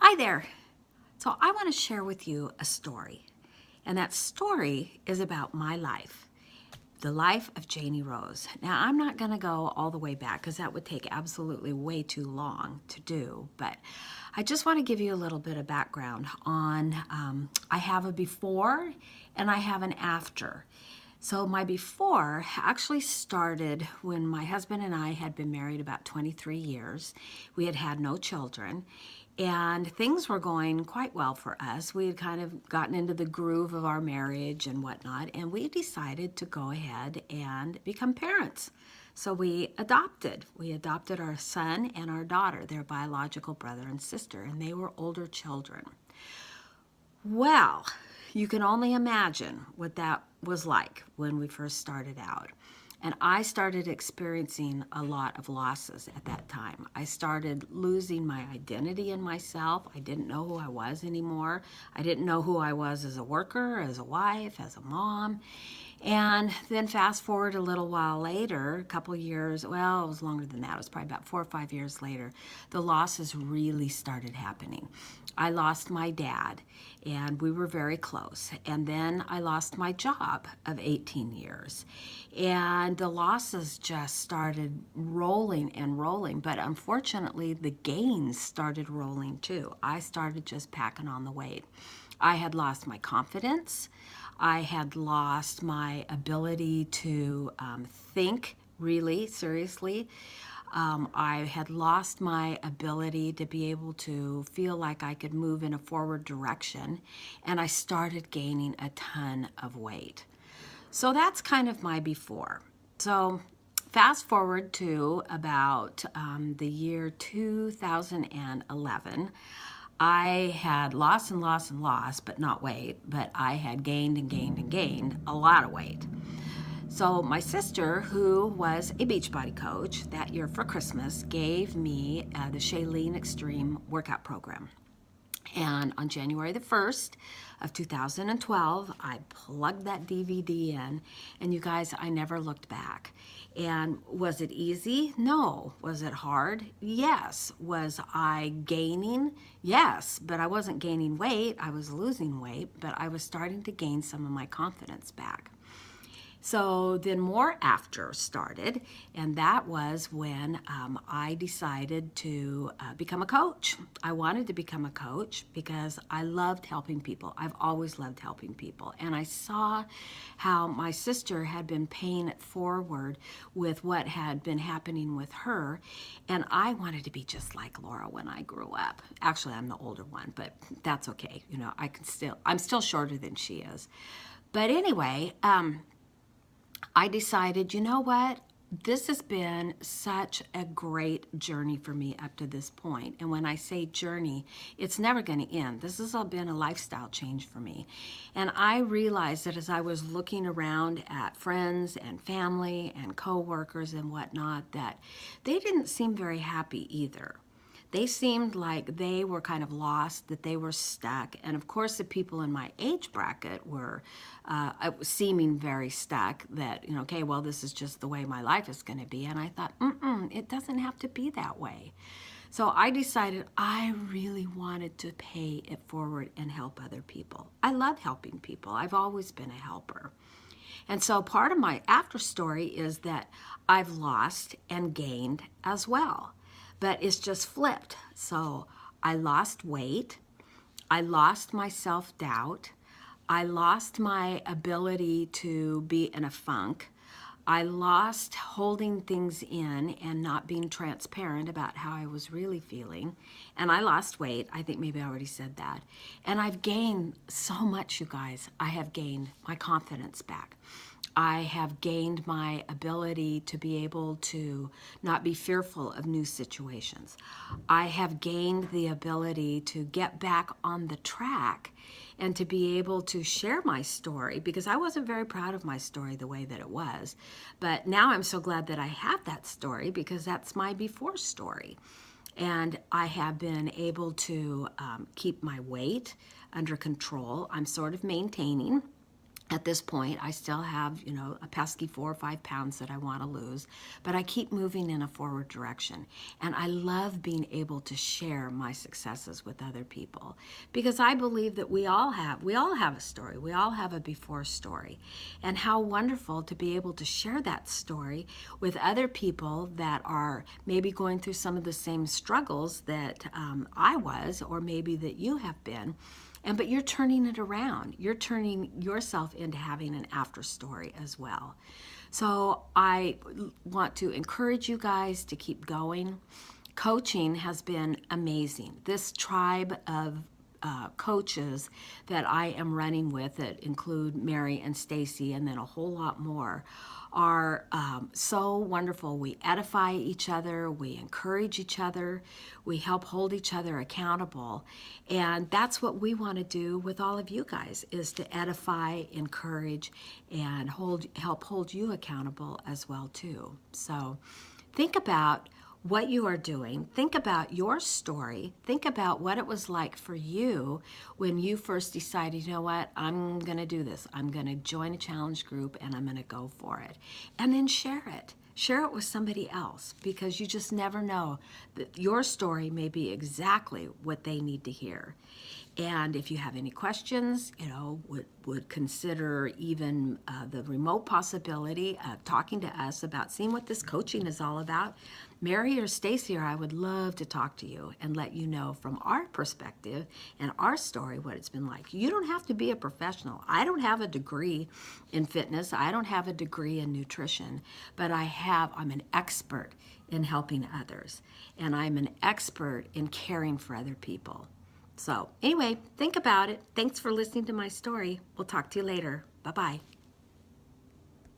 Hi there. So I want to share with you a story. And that story is about my life, the life of Janie Rose. Now, I'm not going to go all the way back because that would take absolutely way too long to do. But I just want to give you a little bit of background on I have a before and I have an after. So my before actually started when my husband and I had been married about 23 years. We had had no children, and things were going quite well for us. We had kind of gotten into the groove of our marriage and whatnot, and we decided to go ahead and become parents. So we adopted. We adopted our son and our daughter, their biological brother and sister, and they were older children. Well, you can only imagine what that was like when we first started out. And I started experiencing a lot of losses at that time. I started losing my identity in myself. I didn't know who I was anymore. I didn't know who I was as a worker, as a wife, as a mom. And then fast forward a little while later, a couple years, well, it was longer than that. It was probably about 4 or 5 years later, the losses really started happening. I lost my dad, and we were very close. And then I lost my job of 18 years. And the losses just started rolling and rolling. But unfortunately, the gains started rolling too. I started just packing on the weight. I had lost my confidence. I had lost my ability to think really seriously. I had lost my ability to be able to feel like I could move in a forward direction, and I started gaining a ton of weight. So that's kind of my before. So fast forward to about the year 2011. I had lost and lost and lost, but not weight, but I had gained and gained and gained a lot of weight. So my sister, who was a Beachbody coach, that year for Christmas gave me the Shailene Extreme workout program. And on January the 1st of 2012, I plugged that DVD in, and you guys, I never looked back. And was it easy? No. Was it hard? Yes. Was I gaining? Yes, but I wasn't gaining weight. I was losing weight, but I was starting to gain some of my confidence back. So then more after started, and that was when I decided to become a coach. I wanted to become a coach because I loved helping people. I've always loved helping people. And I saw how my sister had been paying it forward with what had been happening with her, and I wanted to be just like Laura when I grew up. Actually, I'm the older one, but that's okay. You know, I'm still shorter than she is. But anyway, I decided, you know what? This has been such a great journey for me up to this point. And when I say journey, it's never going to end. This has all been a lifestyle change for me. And I realized that as I was looking around at friends and family and coworkers and whatnot, that they didn't seem very happy either. They seemed like they were kind of lost, that they were stuck. And of course, the people in my age bracket were seeming very stuck, that, you know, okay, well, this is just the way my life is going to be. And I thought, it doesn't have to be that way. So I decided I really wanted to pay it forward and help other people. I love helping people. I've always been a helper. And so part of my after story is that I've lost and gained as well, but it's just flipped. So I lost weight, I lost my self-doubt, I lost my ability to be in a funk, I lost holding things in and not being transparent about how I was really feeling, and I lost weight. I think maybe I already said that. And I've gained so much, you guys. I have gained my confidence back. I have gained my ability to be able to not be fearful of new situations. I have gained the ability to get back on the track and to be able to share my story, because I wasn't very proud of my story the way that it was. But now I'm so glad that I have that story, because that's my before story. And I have been able to keep my weight under control. I'm sort of maintaining. At this point, I still have, a pesky 4 or 5 pounds that I want to lose, but I keep moving in a forward direction. And I love being able to share my successes with other people, because I believe that we all have a story. We all have a before story. And how wonderful to be able to share that story with other people that are maybe going through some of the same struggles that I was, or maybe that you have been. But you're turning it around. You're turning yourself into having an after story as well. So I want to encourage you guys to keep going. Coaching has been amazing. This tribe of coaches that I am running with, that include Mary and Stacy and then a whole lot more, are so wonderful. We edify each other, we encourage each other, we help hold each other accountable. And that's what we want to do with all of you guys, is to edify, encourage, and help hold you accountable as well too. So think about what you are doing. Think about your story. Think about what it was like for you when you first decided, you know what, I'm going to do this. I'm going to join a challenge group and I'm going to go for it. And then share it. Share it with somebody else, because you just never know that your story may be exactly what they need to hear. And if you have any questions, would consider even the remote possibility of talking to us about seeing what this coaching is all about, Mary or Stacy or I would love to talk to you and let you know from our perspective and our story what it's been like. You don't have to be a professional. I don't have a degree in fitness. I don't have a degree in nutrition, but I'm an expert in helping others, and I'm an expert in caring for other people. So anyway, think about it. Thanks for listening to my story. We'll talk to you later. Bye-bye.